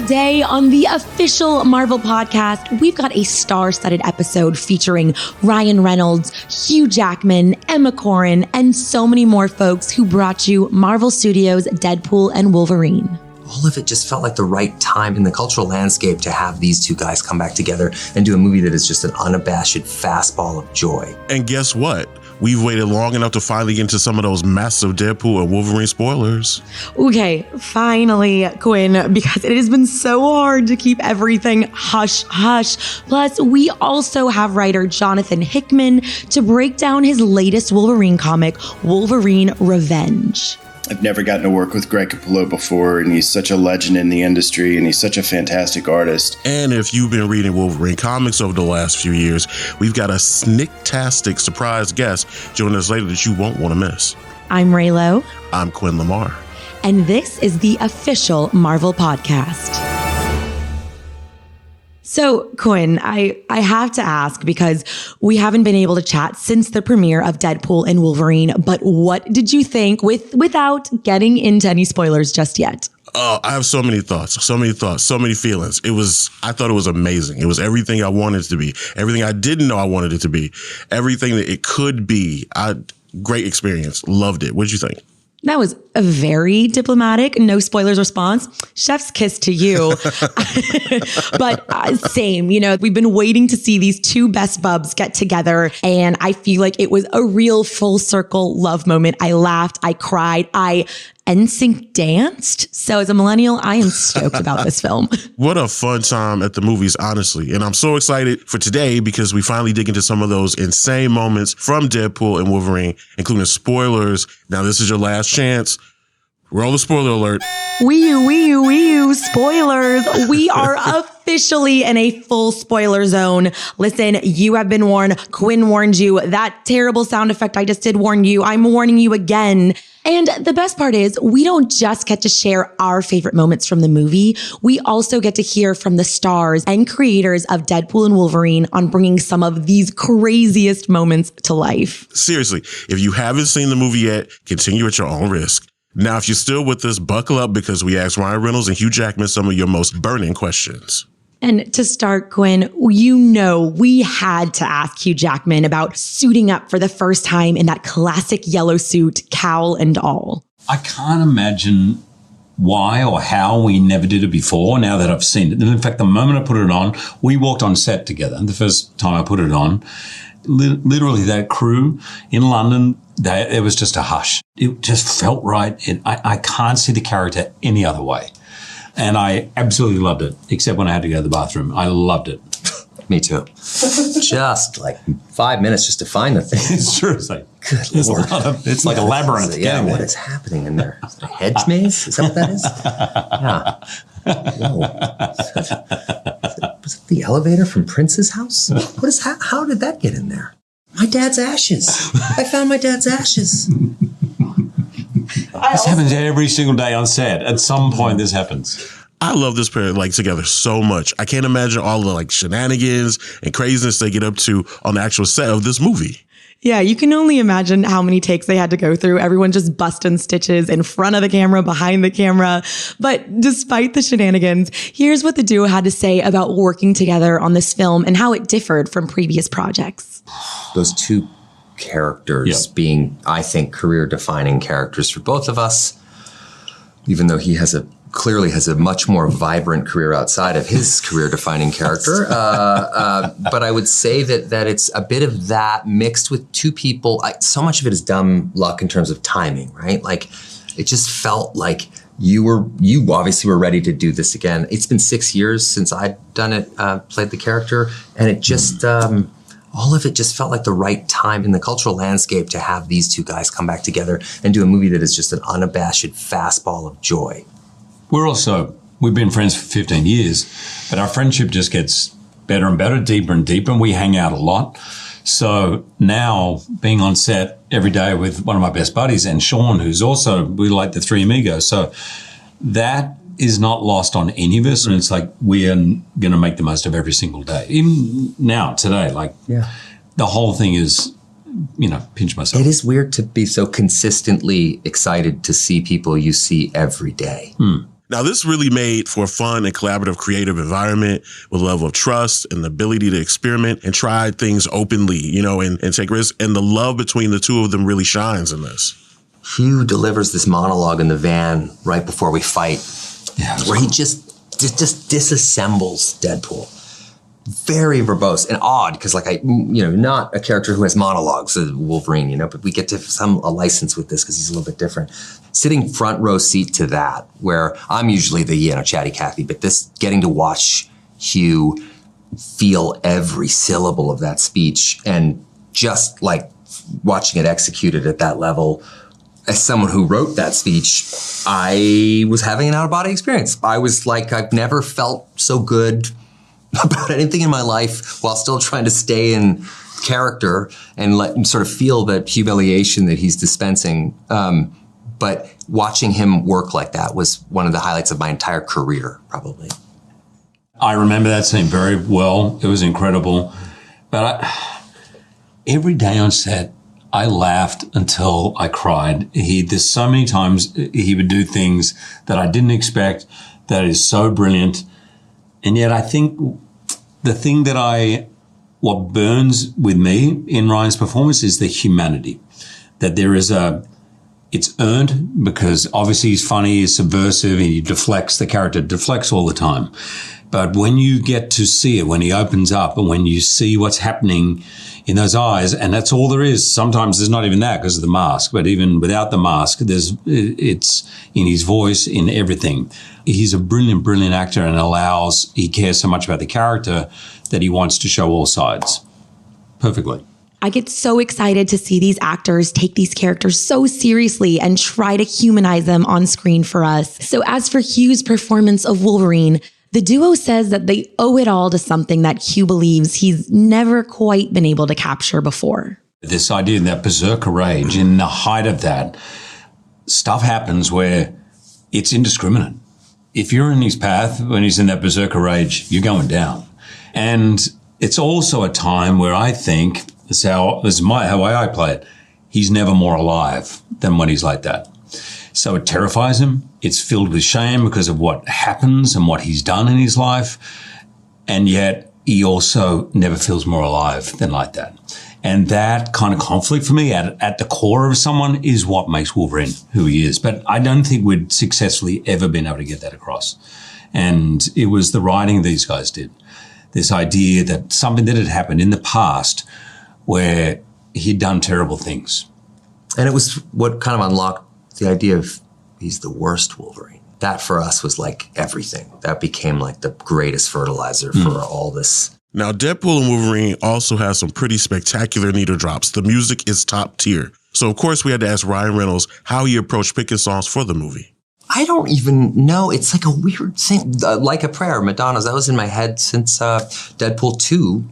Today on the official Marvel podcast, we've got a star-studded episode featuring Ryan Reynolds, Hugh Jackman, Emma Corrin, and so many more folks who brought you Marvel Studios Deadpool and Wolverine. All of it just felt like the right time in the cultural landscape to have these two guys come back together and do a movie that is just an unabashed fastball of joy. And guess what? We've waited long enough to finally get into some of those massive Deadpool and Wolverine spoilers. Okay, finally, Quinn, because it has been so hard to keep everything hush, hush. Plus, we also have writer Jonathan Hickman to break down his latest Wolverine comic, Wolverine Revenge. I've never gotten to work with Greg Capullo before, and he's such a legend in the industry, and he's such a fantastic artist. And if you've been reading Wolverine comics over the last few years, we've got a snicktastic surprise guest joining us later that you won't want to miss. I'm Raylo. I'm Quinn Lamar. And this is the official Marvel podcast. So, Quinn, I have to ask, because we haven't been able to chat since the premiere of Deadpool and Wolverine, but what did you think without getting into any spoilers just yet? Oh, I have so many thoughts, so many feelings. I thought it was amazing. It was everything I wanted it to be, everything I didn't know I wanted it to be, everything that it could be. Great experience. Loved it. What did you think? That was a very diplomatic, no spoilers response. Chef's kiss to you. But same, we've been waiting to see these two best bubs get together. And I feel like it was a real full circle love moment. I laughed, I cried, I NSYNC danced. So as a millennial, I am stoked about this film. What a fun time at the movies, honestly. And I'm so excited for today because we finally dig into some of those insane moments from Deadpool and Wolverine, including spoilers. Now, this is your last chance. Roll the spoiler alert. Wee you, spoilers. We are officially in a full spoiler zone. Listen, you have been warned. Quinn warned you. That terrible sound effect I just did warn you. I'm warning you again. And the best part is we don't just get to share our favorite moments from the movie. We also get to hear from the stars and creators of Deadpool and Wolverine on bringing some of these craziest moments to life. Seriously, if you haven't seen the movie yet, continue at your own risk. Now, if you're still with us, buckle up because we asked Ryan Reynolds and Hugh Jackman some of your most burning questions. And to start, Quinn, we had to ask Hugh Jackman about suiting up for the first time in that classic yellow suit, cowl and all. I can't imagine why or how we never did it before now that I've seen it. And in fact, the moment I put it on, we walked on set together. The first time I put it on, literally that crew in London, it was just a hush. It just felt right. I can't see the character any other way. And I absolutely loved it, except when I had to go to the bathroom. I loved it. Me too. Just like 5 minutes just to find the thing. It's true. It's like, good Lord. It's like a labyrinth. Yeah, what is happening in there? Is it a hedge maze? Is that what that is? Yeah. Whoa. Was it the elevator from Prince's house? How did that get in there? My dad's ashes. I found my dad's ashes. This happens every single day on set. At some point, this happens. I love this pair together so much. I can't imagine all the shenanigans and craziness they get up to on the actual set of this movie. Yeah, you can only imagine how many takes they had to go through. Everyone just busting stitches in front of the camera, behind the camera. But despite the shenanigans, here's what the duo had to say about working together on this film and how it differed from previous projects. Those two characters being, I think, career-defining characters for both of us, even though he clearly has a much more vibrant career outside of his career-defining character. But I would say that it's a bit of that mixed with two people. So much of it is dumb luck in terms of timing, right? It just felt like you obviously were ready to do this again. It's been 6 years since I'd done it, played the character, and it just... all of it just felt like the right time in the cultural landscape to have these two guys come back together and do a movie that is just an unabashed fastball of joy. We've been friends for 15 years, but our friendship just gets better and better, deeper and deeper, and we hang out a lot. So now being on set every day with one of my best buddies and Shawn, who's also, we like the three amigos. So that is not lost on any of us. And it's like, we are going to make the most of every single day. Even now, today, the whole thing is, pinch myself. It is weird to be so consistently excited to see people you see every day. Now, this really made for a fun and collaborative creative environment with a level of trust and the ability to experiment and try things openly, and take risks. And the love between the two of them really shines in this. Hugh delivers this monologue in the van right before we fight, where he just disassembles Deadpool. Very verbose and odd because, not a character who has monologues, Wolverine, but we get to a license with this because he's a little bit different. Sitting front row seat to that, where I'm usually the chatty Cathy, but this getting to watch Hugh feel every syllable of that speech and just like watching it executed at that level. As someone who wrote that speech, I was having an out-of-body experience. I was like, I've never felt so good about anything in my life while still trying to stay in character and let him sort of feel that humiliation that he's dispensing. But watching him work like that was one of the highlights of my entire career, probably. I remember that scene very well. It was incredible. But every day on set, I laughed until I cried. There's so many times he would do things that I didn't expect that is so brilliant. And yet I think the thing what burns with me in Ryan's performance is the humanity. That it's earned because obviously he's funny, he's subversive, he deflects, the character deflects all the time. But when you get to see it, when he opens up and when you see what's happening in those eyes, and that's all there is. Sometimes there's not even that because of the mask, but even without the mask, it's in his voice, in everything. He's a brilliant, brilliant actor and he cares so much about the character that he wants to show all sides perfectly. I get so excited to see these actors take these characters so seriously and try to humanize them on screen for us. So as for Hugh's performance of Wolverine, the duo says that they owe it all to something that Hugh believes he's never quite been able to capture before. This idea that berserker rage, in the height of that, stuff happens where it's indiscriminate. If you're in his path when he's in that berserker rage, you're going down. And it's also a time where I think, this is how I play it, he's never more alive than when he's like that. So it terrifies him. It's filled with shame because of what happens and what he's done in his life. And yet he also never feels more alive than like that. And that kind of conflict for me at the core of someone is what makes Wolverine who he is. But I don't think we'd successfully ever been able to get that across. And it was the writing these guys did. This idea that something that had happened in the past where he'd done terrible things. And it was what kind of unlocked the idea of he's the worst Wolverine. That for us was like everything. That became like the greatest fertilizer for all this. Now, Deadpool and Wolverine also has some pretty spectacular needle drops. The music is top tier. So, of course, we had to ask Ryan Reynolds how he approached picking songs for the movie. I don't even know. It's like a weird thing. Like a Prayer, Madonna's. That was in my head since Deadpool 2.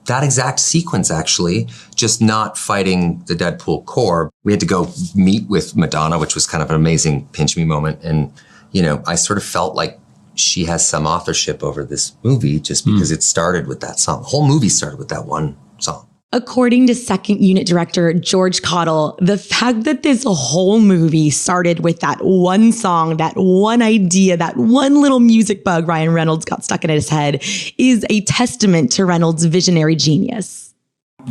That exact sequence, actually, just not fighting the Deadpool core. We had to go meet with Madonna, which was kind of an amazing pinch me moment. And, I sort of felt like she has some authorship over this movie just because it started with that song. The whole movie started with that one song. According to second unit director George Cottle, the fact that this whole movie started with that one song, that one idea, that one little music bug Ryan Reynolds got stuck in his head is a testament to Reynolds' visionary genius.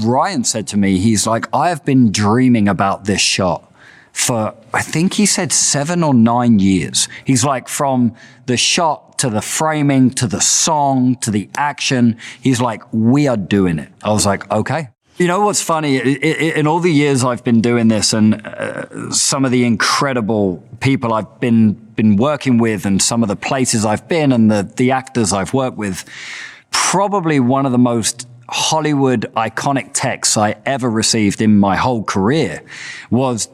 Ryan said to me, he's like, I have been dreaming about this shot for, I think he said 7 or 9 years. He's like, from the shot to the framing, to the song, to the action. He's like, we are doing it. I was like, okay. You know what's funny? In all the years I've been doing this and some of the incredible people I've been working with and some of the places I've been and the actors I've worked with, probably one of the most Hollywood iconic texts I ever received in my whole career was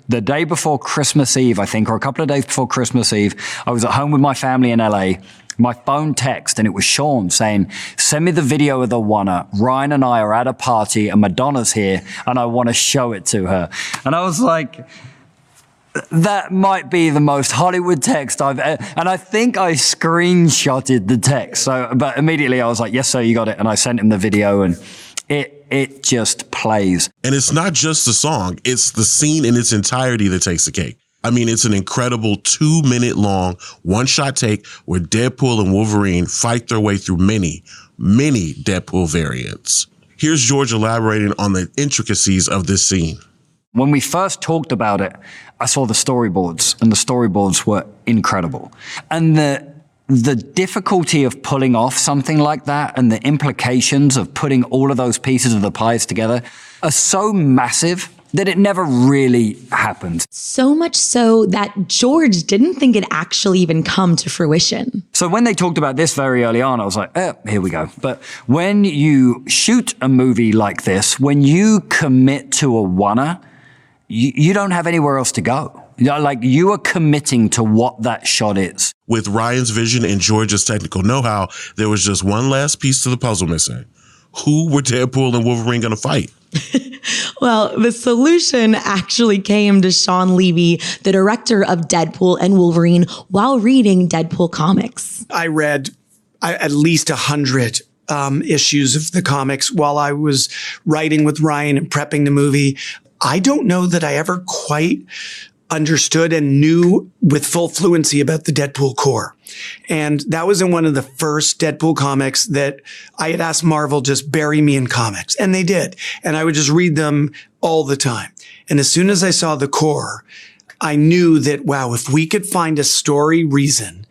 the day before Christmas Eve, I think, or a couple of days before Christmas Eve. I was at home with my family in LA. My phone text, and it was Shawn saying, send me the video of the one-er. Ryan and I are at a party and Madonna's here and I want to show it to her. And I was like, that might be the most Hollywood text I've ever, and I think I screenshotted the text. But immediately I was like, yes, sir, you got it. And I sent him the video and it just plays. And it's not just the song, it's the scene in its entirety that takes the cake. I mean, it's an incredible 2-minute long one-shot take where Deadpool and Wolverine fight their way through many, many Deadpool variants. Here's George elaborating on the intricacies of this scene. When we first talked about it, I saw the storyboards, and the storyboards were incredible. And the difficulty of pulling off something like that and the implications of putting all of those pieces of the pies together are so massive that it never really happened. So much so that George didn't think it actually even come to fruition. So when they talked about this very early on, I was like, here we go. But when you shoot a movie like this, when you commit to a oneer, you don't have anywhere else to go. Like, you are committing to what that shot is. With Ryan's vision and George's technical know-how, there was just one last piece to the puzzle missing. Who were Deadpool and Wolverine going to fight? Well, the solution actually came to Shawn Levy, the director of Deadpool and Wolverine, while reading Deadpool comics. I read at least 100 issues of the comics while I was writing with Ryan and prepping the movie. I don't know that I ever quite understood and knew with full fluency about the Deadpool core. And that was in one of the first Deadpool comics that I had asked Marvel just bury me in comics. And they did. And I would just read them all the time. And as soon as I saw the core, I knew that, wow, if we could find a story reason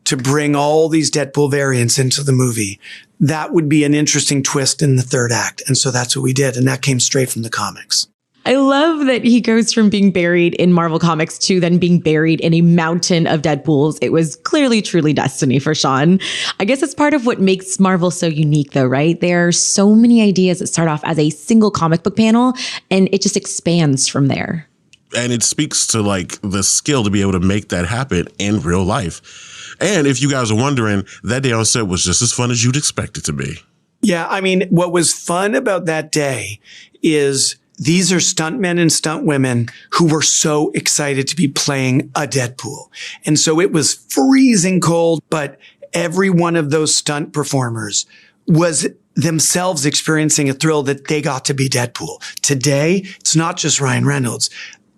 to bring all these Deadpool variants into the movie, that would be an interesting twist in the third act. And so that's what we did. And that came straight from the comics. I love that he goes from being buried in Marvel Comics to then being buried in a mountain of Deadpools. It was clearly, truly destiny for Shawn. I guess it's part of what makes Marvel so unique, though, right? There are so many ideas that start off as a single comic book panel, and it just expands from there. And it speaks to like the skill to be able to make that happen in real life. And if you guys are wondering, that day on set was just as fun as you'd expect it to be. Yeah, I mean, what was fun about that day is these are stuntmen and stuntwomen who were so excited to be playing a Deadpool. And so it was freezing cold, but every one of those stunt performers was themselves experiencing a thrill that they got to be Deadpool. Today, it's not just Ryan Reynolds.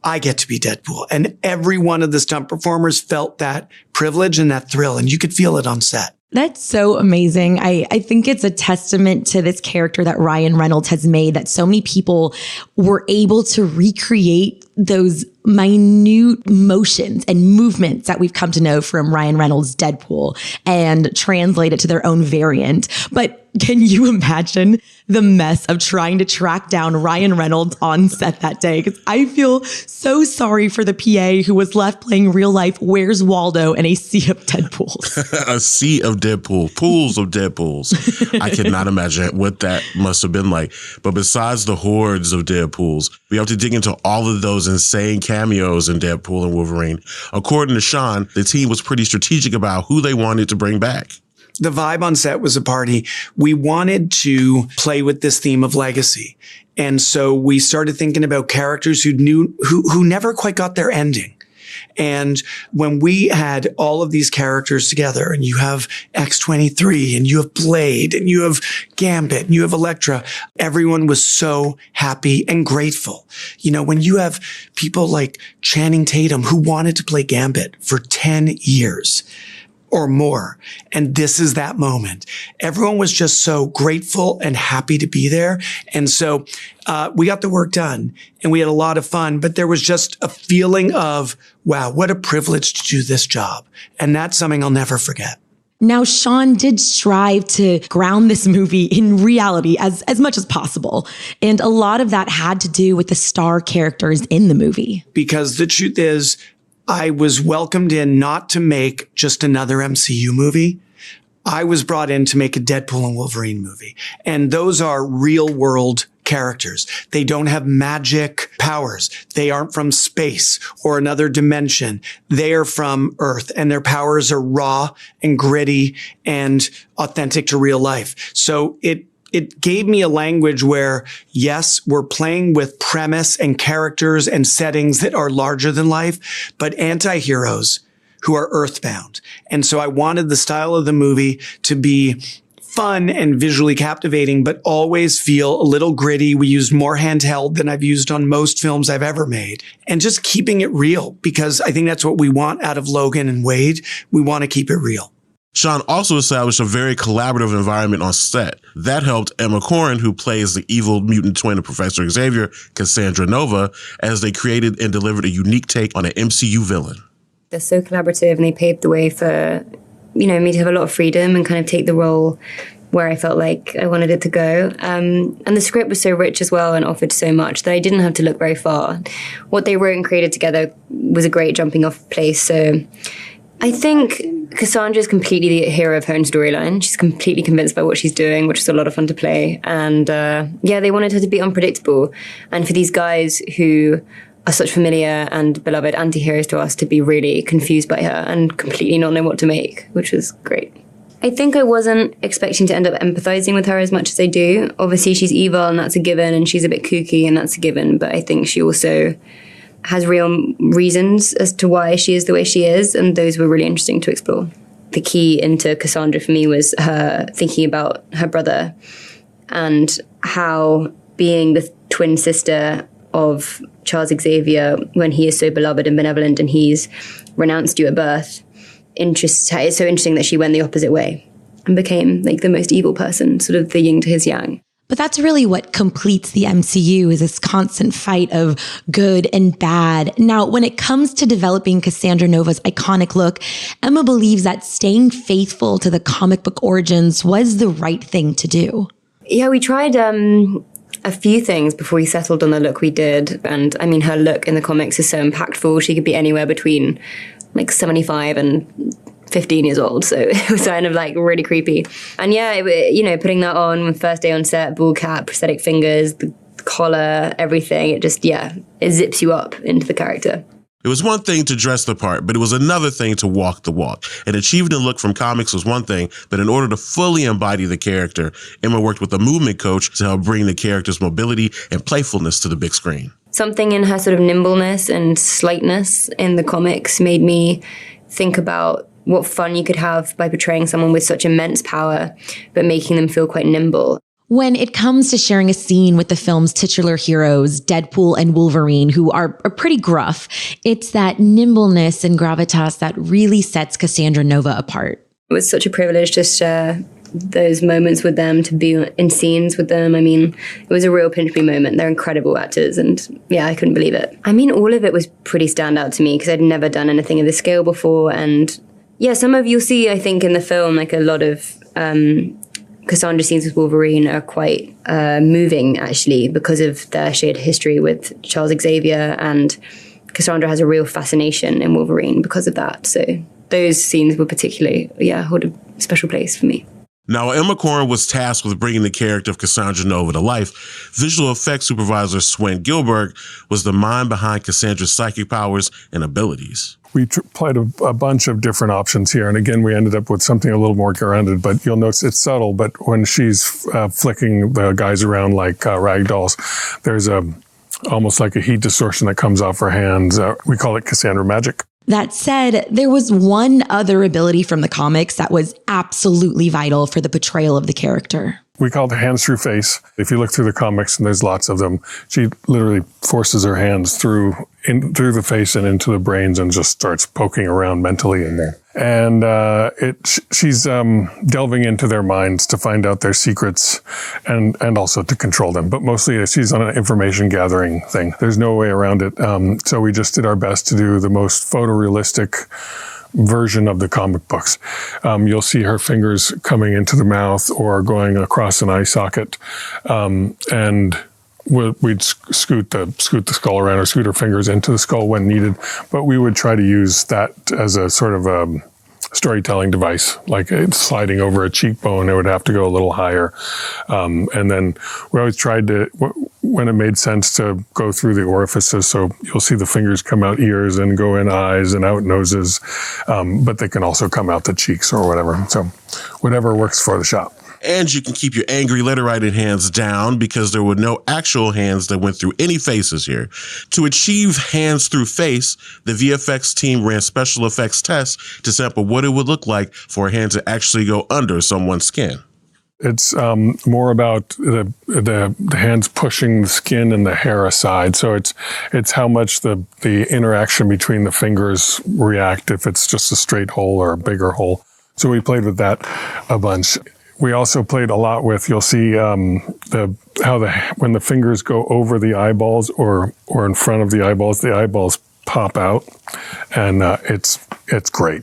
I get to be Deadpool. And every one of the stunt performers felt that privilege and that thrill, and you could feel it on set. That's so amazing. I think it's a testament to this character that Ryan Reynolds has made, that so many people were able to recreate those minute motions and movements that we've come to know from Ryan Reynolds' Deadpool and translate it to their own variant. But can you imagine the mess of trying to track down Ryan Reynolds on set that day? Because I feel so sorry for the PA who was left playing real life Where's Waldo in a sea of Deadpools. A sea of Deadpool, pools of Deadpools. I cannot imagine what that must have been like. But besides the hordes of Deadpools, we have to dig into all of those insane cameos in Deadpool and Wolverine. According to Shawn, the team was pretty strategic about who they wanted to bring back. The vibe on set was a party. We wanted to play with this theme of legacy. And so we started thinking about characters who never quite got their ending. And when we had all of these characters together, and you have X-23, and you have Blade, and you have Gambit, and you have Elektra, everyone was so happy and grateful. You know, when you have people like Channing Tatum who wanted to play Gambit for 10 years, or more. And this is that moment. Everyone was just so grateful and happy to be there. And so we got the work done and we had a lot of fun, but there was just a feeling of, wow, what a privilege to do this job. And that's something I'll never forget. Now, Shawn did strive to ground this movie in reality as much as possible. And a lot of that had to do with the star characters in the movie. Because the truth is, I was welcomed in not to make just another MCU movie. I was brought in to make a Deadpool and Wolverine movie. And those are real world characters. They don't have magic powers. They aren't from space or another dimension. They are from Earth, and their powers are raw and gritty and authentic to real life. So it gave me a language where, yes, we're playing with premise and characters and settings that are larger than life, but anti-heroes who are earthbound. And so I wanted the style of the movie to be fun and visually captivating, but always feel a little gritty. We used more handheld than I've used on most films I've ever made. And just keeping it real, because I think that's what we want out of Logan and Wade. We want to keep it real. Shawn also established a very collaborative environment on set. That helped Emma Corrin, who plays the evil mutant twin of Professor Xavier, Cassandra Nova, as they created and delivered a unique take on an MCU villain. They're so collaborative, and they paved the way for, me to have a lot of freedom and kind of take the role where I felt like I wanted it to go. And the script was so rich as well and offered so much that I didn't have to look very far. What they wrote and created together was a great jumping off place. So I think Cassandra is completely the hero of her own storyline. She's completely convinced by what she's doing, which is a lot of fun to play. And they wanted her to be unpredictable. And for these guys who are such familiar and beloved anti-heroes to us to be really confused by her and completely not know what to make, which was great. I think I wasn't expecting to end up empathizing with her as much as I do. Obviously, she's evil and that's a given, and she's a bit kooky and that's a given. But I think she also has real reasons as to why she is the way she is, and those were really interesting to explore. The key into Cassandra for me was her thinking about her brother and how being the twin sister of Charles Xavier, when he is so beloved and benevolent and he's renounced you at birth, it's so interesting that she went the opposite way and became like the most evil person, sort of the yin to his yang. But that's really what completes the MCU, is this constant fight of good and bad. Now, when it comes to developing Cassandra Nova's iconic look, Emma believes that staying faithful to the comic book origins was the right thing to do. Yeah, we tried a few things before we settled on the look we did. And I mean, her look in the comics is so impactful. She could be anywhere between like 75 and 15 years old, so it was kind of like really creepy. And putting that on first day on set, ball cap, prosthetic fingers, the collar, everything, it zips you up into the character. It was one thing to dress the part, but it was another thing to walk the walk. And achieving the look from comics was one thing, but in order to fully embody the character, Emma worked with a movement coach to help bring the character's mobility and playfulness to the big screen. Something in her sort of nimbleness and slightness in the comics made me think about what fun you could have by portraying someone with such immense power, but making them feel quite nimble. When it comes to sharing a scene with the film's titular heroes, Deadpool and Wolverine, who are pretty gruff, it's that nimbleness and gravitas that really sets Cassandra Nova apart. It was such a privilege to share those moments with them, to be in scenes with them. I mean, it was a real pinch me moment. They're incredible actors, and I couldn't believe it. I mean, all of it was pretty standout to me because I'd never done anything of this scale before. And some of you'll see, I think, in the film, like a lot of Cassandra scenes with Wolverine are quite moving, actually, because of their shared history with Charles Xavier, and Cassandra has a real fascination in Wolverine because of that. So those scenes were particularly, hold a special place for me. Now, Emma Corrin was tasked with bringing the character of Cassandra Nova to life. Visual effects supervisor Swen Gillberg was the mind behind Cassandra's psychic powers and abilities. We played a bunch of different options here. And again, we ended up with something a little more grounded, but you'll notice it's subtle. But when she's flicking the guys around like rag dolls, there's almost like a heat distortion that comes off her hands. We call it Cassandra magic. That said, there was one other ability from the comics that was absolutely vital for the portrayal of the character. We call it the hands through face. If you look through the comics, and there's lots of them, she literally forces her hands through the face and into the brains and just starts poking around mentally in there. And she's delving into their minds to find out their secrets and also to control them. But mostly she's on an information gathering thing. There's no way around it. So we just did our best to do the most photorealistic version of the comic books. You'll see her fingers coming into the mouth or going across an eye socket, and we'd scoot the skull around or scoot her fingers into the skull when needed. But we would try to use that as a sort of storytelling device, like sliding over a cheekbone, it would have to go a little higher. And then we always tried to, when it made sense, to go through the orifices. So you'll see the fingers come out ears and go in eyes and out noses, but they can also come out the cheeks or whatever. So whatever works for the shot. And you can keep your angry letter writing hands down because there were no actual hands that went through any faces here. To achieve hands through face, the VFX team ran special effects tests to sample what it would look like for a hand to actually go under someone's skin. It's more about the hands pushing the skin and the hair aside. So it's how much the interaction between the fingers react, if it's just a straight hole or a bigger hole. So we played with that a bunch. We also played a lot with, you'll see when the fingers go over the eyeballs or in front of the eyeballs pop out, and it's great.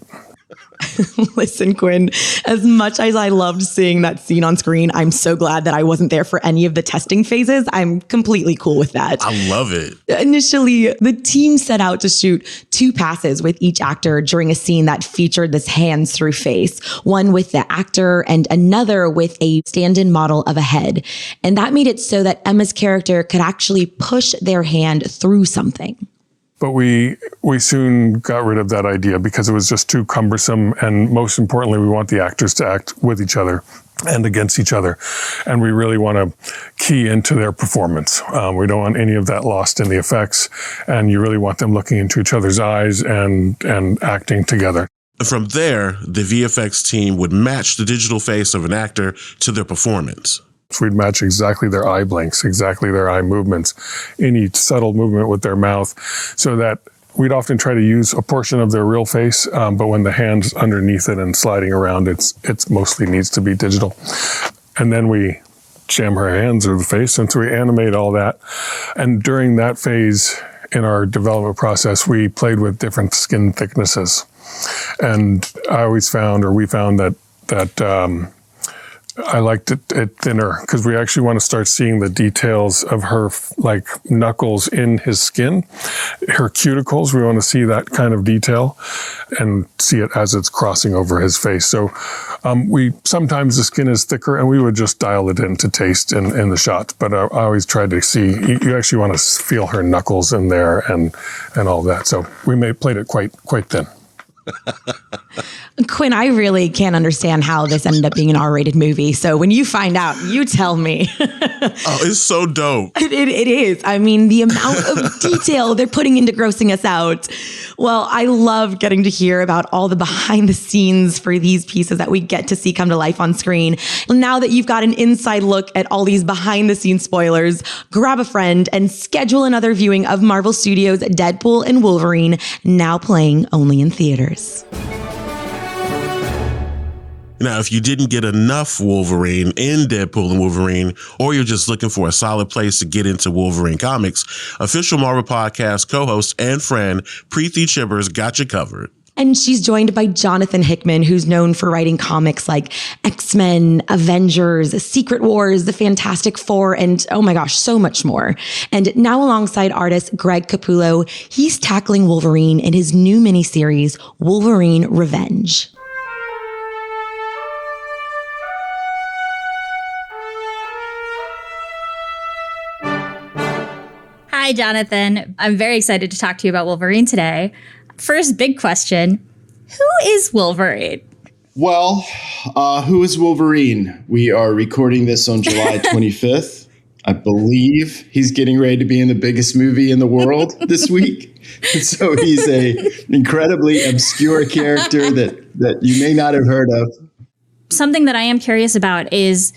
Listen, Quinn, as much as I loved seeing that scene on screen, I'm so glad that I wasn't there for any of the testing phases. I'm completely cool with that. I love it. Initially, the team set out to shoot 2 passes with each actor during a scene that featured this hands through face, one with the actor and another with a stand-in model of a head. And that made it so that Emma's character could actually push their hand through something. But we soon got rid of that idea because it was just too cumbersome. And most importantly, we want the actors to act with each other and against each other. And we really want to key into their performance. We don't want any of that lost in the effects. And you really want them looking into each other's eyes and acting together. From there, the VFX team would match the digital face of an actor to their performance. We'd match exactly their eye blinks, exactly their eye movements, any subtle movement with their mouth, so that we'd often try to use a portion of their real face, but when the hand's underneath it and sliding around, it's mostly needs to be digital. And then we jam her hands or the face, and so we animate all that. And during that phase in our development process, we played with different skin thicknesses. And we found that I liked it thinner because we actually want to start seeing the details of her like knuckles in his skin, her cuticles. We want to see that kind of detail and see it as it's crossing over his face. So sometimes the skin is thicker and we would just dial it in to taste in the shots. But I always tried to see, you actually want to feel her knuckles in there and all that. So we played it quite thin. Quinn, I really can't understand how this ended up being an R-rated movie. So when you find out, you tell me. Oh, it's so dope. It is. I mean, the amount of detail they're putting into grossing us out. Well, I love getting to hear about all the behind the scenes for these pieces that we get to see come to life on screen. Now that you've got an inside look at all these behind the scenes spoilers, grab a friend and schedule another viewing of Marvel Studios Deadpool and Wolverine, now playing only in theaters. Now, if you didn't get enough Wolverine in Deadpool and Wolverine, or you're just looking for a solid place to get into Wolverine comics, official Marvel Podcast co-host and friend Preeti Chibbers got you covered. And she's joined by Jonathan Hickman, who's known for writing comics like X-Men, Avengers, Secret Wars, The Fantastic Four, and oh my gosh, so much more. And now alongside artist Greg Capullo, he's tackling Wolverine in his new miniseries, Wolverine Revenge. Hi, Jonathan. I'm very excited to talk to you about Wolverine today. First, big question. Who is Wolverine? Well, who is Wolverine? We are recording this on July 25th. I believe he's getting ready to be in the biggest movie in the world this week. So he's an incredibly obscure character that you may not have heard of. Something that I am curious about is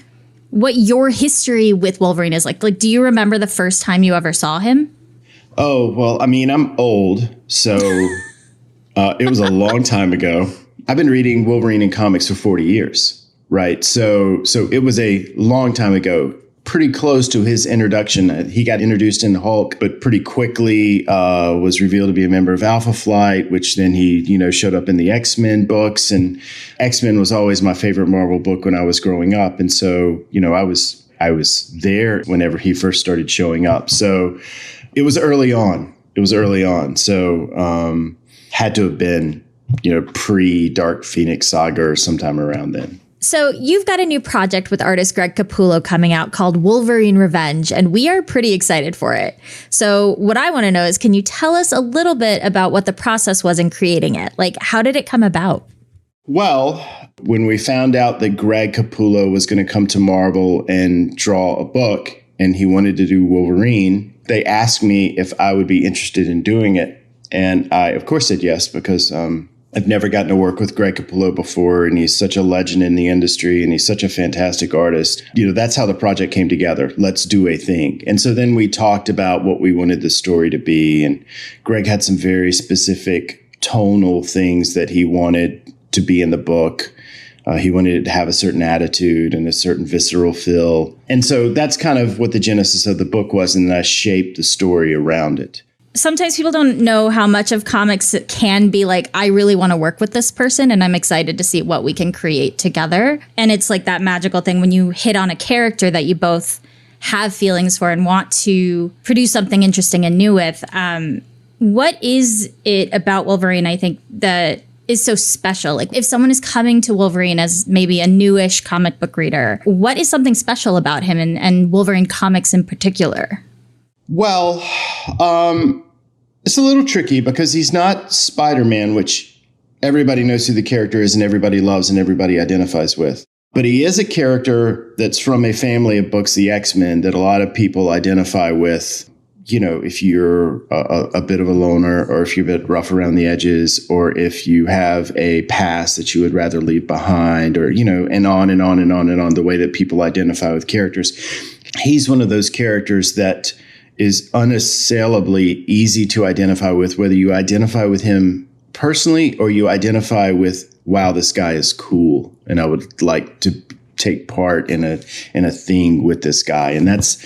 what your history with Wolverine is like. Like, do you remember the first time you ever saw him? Oh, well, I mean, I'm old, so it was a long time ago. I've been reading Wolverine in comics for 40 years, right? So it was a long time ago, pretty close to his introduction. He got introduced in Hulk, but pretty quickly was revealed to be a member of Alpha Flight, which then he, showed up in the X-Men books. And X-Men was always my favorite Marvel book when I was growing up. And so, I was there whenever he first started showing up. So it was early on. So had to have been, pre-Dark Phoenix saga or sometime around then. So you've got a new project with artist Greg Capullo coming out called Wolverine Revenge, and we are pretty excited for it. So what I want to know is, can you tell us a little bit about what the process was in creating it? Like, how did it come about? Well, when we found out that Greg Capullo was going to come to Marvel and draw a book, and he wanted to do Wolverine, they asked me if I would be interested in doing it. And I, of course, said yes, because I've never gotten to work with Greg Capullo before, and he's such a legend in the industry, and he's such a fantastic artist. That's how the project came together. Let's do a thing. And so then we talked about what we wanted the story to be, and Greg had some very specific tonal things that he wanted to be in the book. He wanted it to have a certain attitude and a certain visceral feel. And so that's kind of what the genesis of the book was, and I shaped the story around it. Sometimes people don't know how much of comics can be like, I really want to work with this person and I'm excited to see what we can create together. And it's like that magical thing when you hit on a character that you both have feelings for and want to produce something interesting and new with. What is it about Wolverine, I think, that is so special? Like, if someone is coming to Wolverine as maybe a newish comic book reader, what is something special about him and Wolverine comics in particular? Well, it's a little tricky because he's not Spider-Man, which everybody knows who the character is and everybody loves and everybody identifies with. But he is a character that's from a family of books, the X-Men, that a lot of people identify with. If you're a bit of a loner, or if you're a bit rough around the edges, or if you have a past that you would rather leave behind, or, and on and on and on and on, the way that people identify with characters. He's one of those characters that is unassailably easy to identify with, whether you identify with him personally or you identify with, wow, this guy is cool, and I would like to take part in a thing with this guy. And that's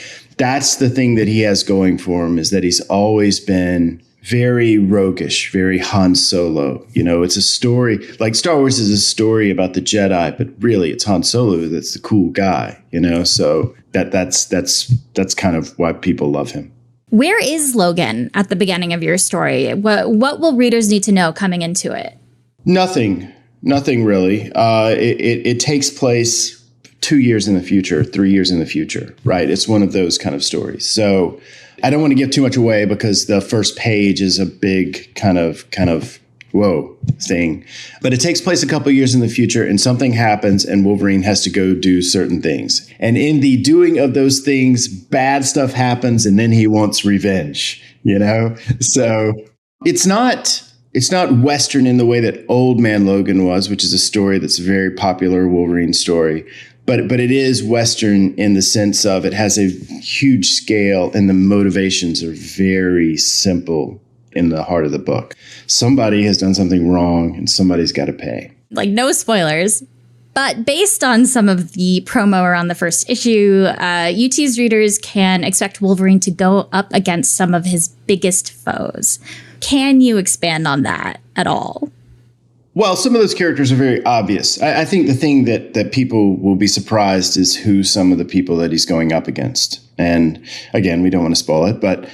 the thing that he has going for him, is that he's always been very roguish, very Han Solo. It's a story, like Star Wars is a story about the Jedi, but really it's Han Solo that's the cool guy, so that's kind of why people love him. Where is Logan at the beginning of your story? What will readers need to know coming into it? Nothing really. It takes place 2 years in the future, 3 years in the future, right? It's one of those kind of stories. So I don't want to give too much away because the first page is a big kind of whoa thing. But it takes place a couple of years in the future, and something happens and Wolverine has to go do certain things. And in the doing of those things, bad stuff happens, and then he wants revenge, So it's not Western in the way that Old Man Logan was, which is a story that's a very popular Wolverine story. But it is Western in the sense of it has a huge scale and the motivations are very simple in the heart of the book. Somebody has done something wrong and somebody's got to pay. Like, no spoilers. But based on some of the promo around the first issue, UT's readers can expect Wolverine to go up against some of his biggest foes. Can you expand on that at all? Well, some of those characters are very obvious. I think the thing that people will be surprised is who some of the people that he's going up against. And again, we don't want to spoil it, but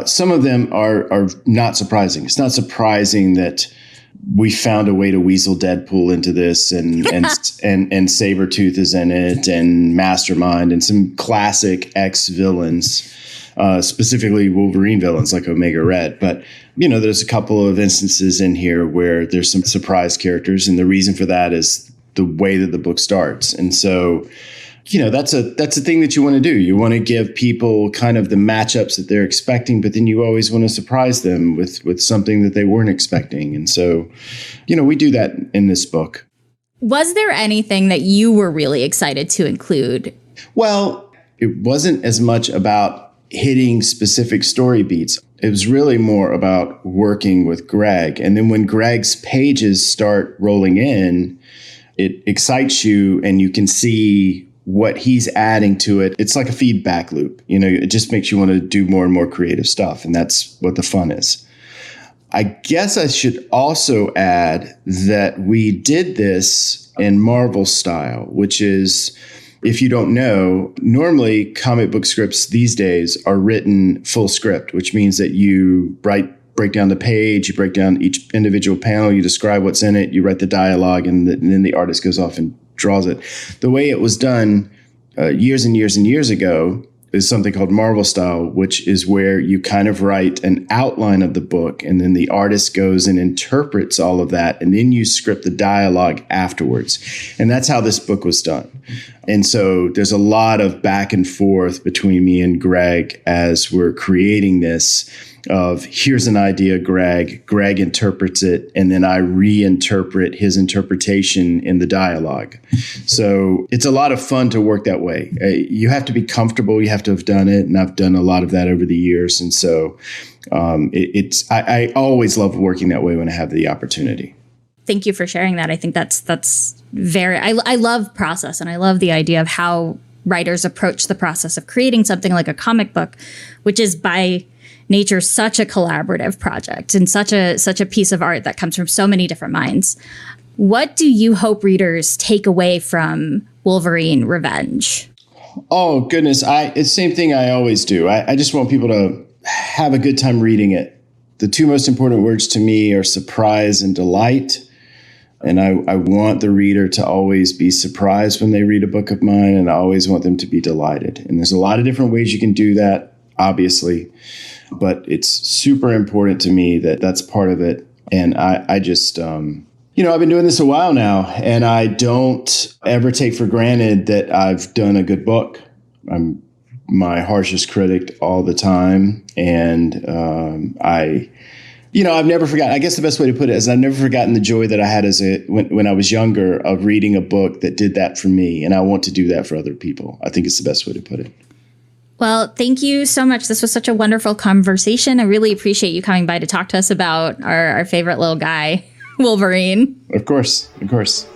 some of them are not surprising. It's not surprising that we found a way to weasel Deadpool into this, and Sabretooth is in it, and Mastermind, and some classic X villains, specifically Wolverine villains like Omega Red. But there's a couple of instances in here where there's some surprise characters, and the reason for that is the way that the book starts. And so, that's a thing that you want to do. You want to give people kind of the matchups that they're expecting, but then you always want to surprise them with something that they weren't expecting. And so, we do that in this book. Was there anything that you were really excited to include? Well, it wasn't as much about hitting specific story beats. It was really more about working with Greg. And then when Greg's pages start rolling in, it excites you and you can see what he's adding to it. It's like a feedback loop. It just makes you want to do more and more creative stuff. And that's what the fun is. I guess I should also add that we did this in Marvel style, which is, if you don't know, normally comic book scripts these days are written full script, which means that you break down the page, you break down each individual panel, you describe what's in it, you write the dialogue, and then the artist goes off and draws it. The way it was done years and years and years ago is something called Marvel style, which is where you kind of write an outline of the book, and then the artist goes and interprets all of that, and then you script the dialogue afterwards. And that's how this book was done. And so there's a lot of back and forth between me and Greg as we're creating this of here's an idea, Greg interprets it, and then I reinterpret his interpretation in the dialogue. So it's a lot of fun to work that way. You have to be comfortable. You have to have done it. And I've done a lot of that over the years. And so I always love working that way when I have the opportunity. Thank you for sharing that. I think that's very, I love process, and I love the idea of how writers approach the process of creating something like a comic book, which is by nature such a collaborative project and such a piece of art that comes from so many different minds. What do you hope readers take away from Wolverine Revenge? Oh, goodness. It's the same thing I always do. I just want people to have a good time reading it. The two most important words to me are surprise and delight. And I want the reader to always be surprised when they read a book of mine, and I always want them to be delighted. And there's a lot of different ways you can do that, obviously. But it's super important to me that that's part of it. And I just, I've been doing this a while now, and I don't ever take for granted that I've done a good book. I'm my harshest critic all the time. And I've never forgotten. I guess the best way to put it is I've never forgotten the joy that I had when I was younger of reading a book that did that for me. And I want to do that for other people. I think it's the best way to put it. Well, thank you so much. This was such a wonderful conversation. I really appreciate you coming by to talk to us about our favorite little guy, Wolverine. Of course. Of course.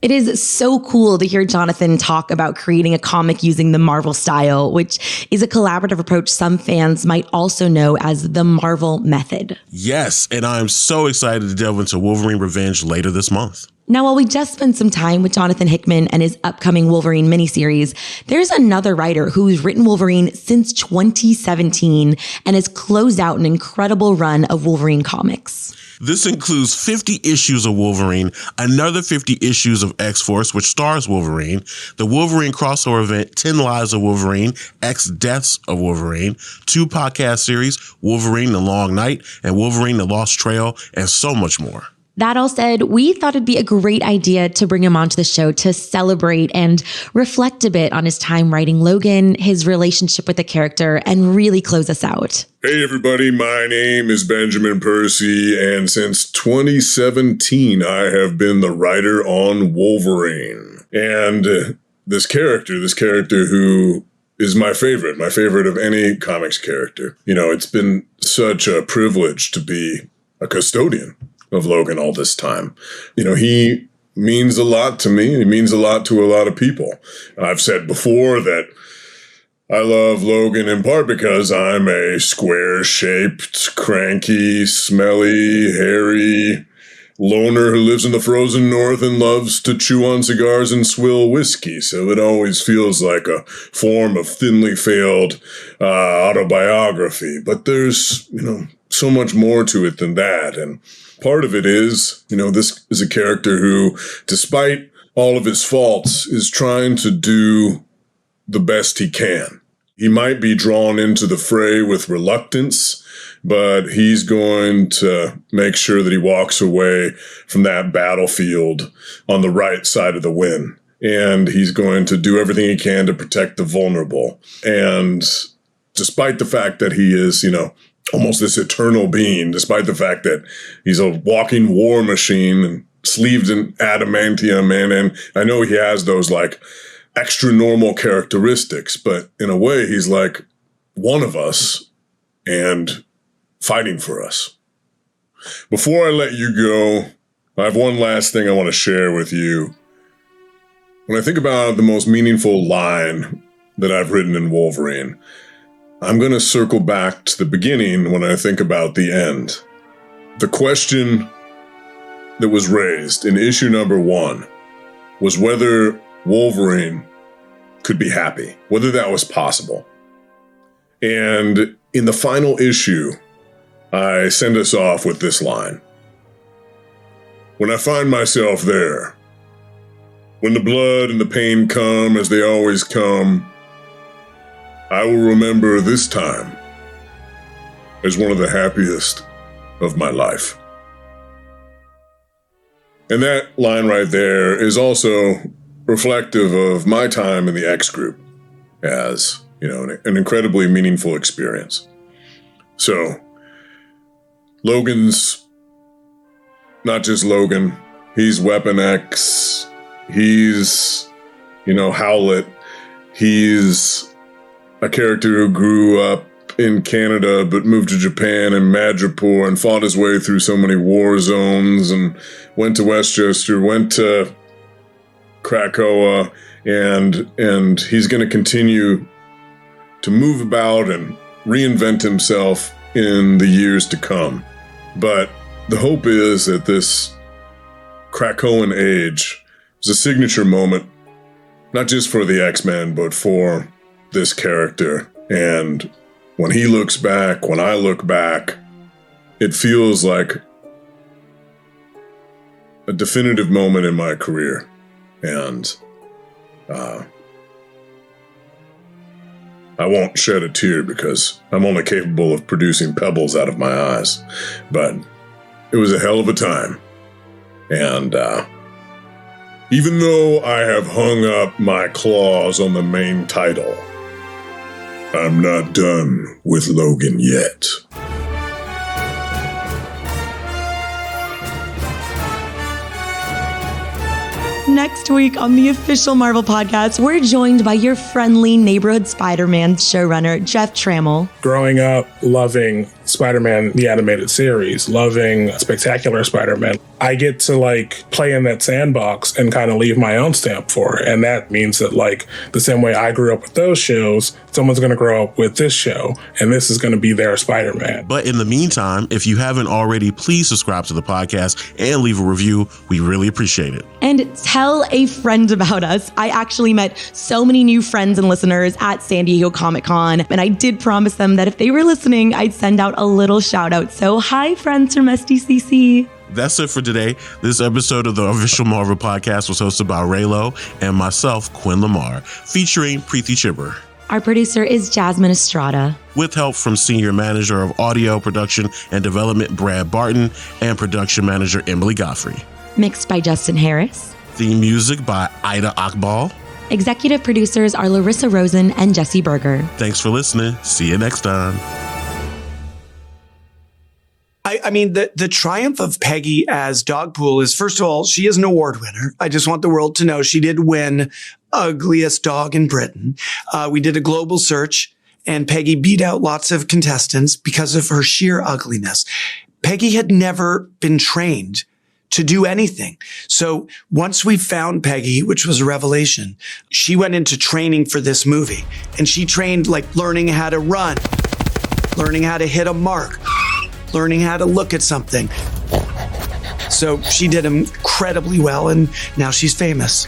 It is so cool to hear Jonathan talk about creating a comic using the Marvel style, which is a collaborative approach some fans might also know as the Marvel method. Yes, and I'm so excited to delve into Wolverine Revenge later this month. Now, while we just spent some time with Jonathan Hickman and his upcoming Wolverine miniseries, there's another writer who's written Wolverine since 2017 and has closed out an incredible run of Wolverine comics. This includes 50 issues of Wolverine, another 50 issues of X-Force, which stars Wolverine, the Wolverine crossover event 10 Lives of Wolverine, X Deaths of Wolverine, 2 podcast series, Wolverine the Long Night and Wolverine the Lost Trail, and so much more. That all said, we thought it'd be a great idea to bring him onto the show to celebrate and reflect a bit on his time writing Logan, his relationship with the character, and really close us out. Hey everybody, my name is Benjamin Percy, and since 2017, I have been the writer on Wolverine. And this character who is my favorite of any comics character. It's been such a privilege to be a custodian of Logan all this time. He means a lot to me. He means a lot to a lot of people. I've said before that I love Logan in part because I'm a square-shaped, cranky, smelly, hairy loner who lives in the frozen north and loves to chew on cigars and swill whiskey. So it always feels like a form of thinly veiled autobiography. But there's, so much more to it than that. And part of it is, this is a character who, despite all of his faults, is trying to do the best he can. He might be drawn into the fray with reluctance, but he's going to make sure that he walks away from that battlefield on the right side of the win. And he's going to do everything he can to protect the vulnerable. And despite the fact that he is, almost this eternal being, despite the fact that he's a walking war machine and sleeved in adamantium, and I know he has those extra normal characteristics, but in a way he's like one of us and fighting for us. Before I let you go, I have one last thing I want to share with you. When I think about the most meaningful line that I've written in Wolverine, I'm going to circle back to the beginning when I think about the end. The question that was raised in issue number 1 was whether Wolverine could be happy, whether that was possible. And in the final issue, I send us off with this line. When I find myself there, when the blood and the pain come as they always come, I will remember this time as one of the happiest of my life. And that line right there is also reflective of my time in the X group as, an incredibly meaningful experience. So, Logan's not just Logan. He's Weapon X. He's, Howlett. He's a character who grew up in Canada but moved to Japan and Madripoor and fought his way through so many war zones and went to Westchester, went to Krakoa, and he's going to continue to move about and reinvent himself in the years to come. But the hope is that this Krakoan age is a signature moment, not just for the X-Men, but for this character. And when he looks back, when I look back, it feels like a definitive moment in my career. And I won't shed a tear because I'm only capable of producing pebbles out of my eyes. But it was a hell of a time. And even though I have hung up my claws on the main title, I'm not done with Logan yet. Next week on the official Marvel podcast, we're joined by your friendly neighborhood Spider-Man showrunner, Jeff Trammell. Growing up, loving Spider-Man, the animated series, loving Spectacular Spider-Man, I get to play in that sandbox and kind of leave my own stamp for it. And that means that the same way I grew up with those shows, someone's going to grow up with this show, and this is going to be their Spider-Man. But in the meantime, if you haven't already, please subscribe to the podcast and leave a review. We really appreciate it. And tell a friend about us. I actually met so many new friends and listeners at San Diego Comic-Con, and I did promise them that if they were listening, I'd send out a little shout out. So hi, friends from SDCC. That's it for today. This episode of the official Marvel podcast was hosted by Raylo and myself, Quinn Lamar, featuring Preeti Chibber. Our producer is Jasmine Estrada. With help from Senior Manager of Audio, Production, and Development, Brad Barton, and Production Manager, Emily Godfrey. Mixed by Justin Harris. Theme music by Ida Akbal. Executive producers are Larissa Rosen and Jesse Berger. Thanks for listening. See you next time. I mean, the triumph of Peggy as Dogpool is, first of all, she is an award winner. I just want the world to know she did win Ugliest Dog in Britain. We did a global search, and Peggy beat out lots of contestants because of her sheer ugliness. Peggy had never been trained to do anything. So once we found Peggy, which was a revelation, she went into training for this movie. And she trained learning how to run, learning how to hit a mark, learning how to look at something. So she did incredibly well, and now she's famous.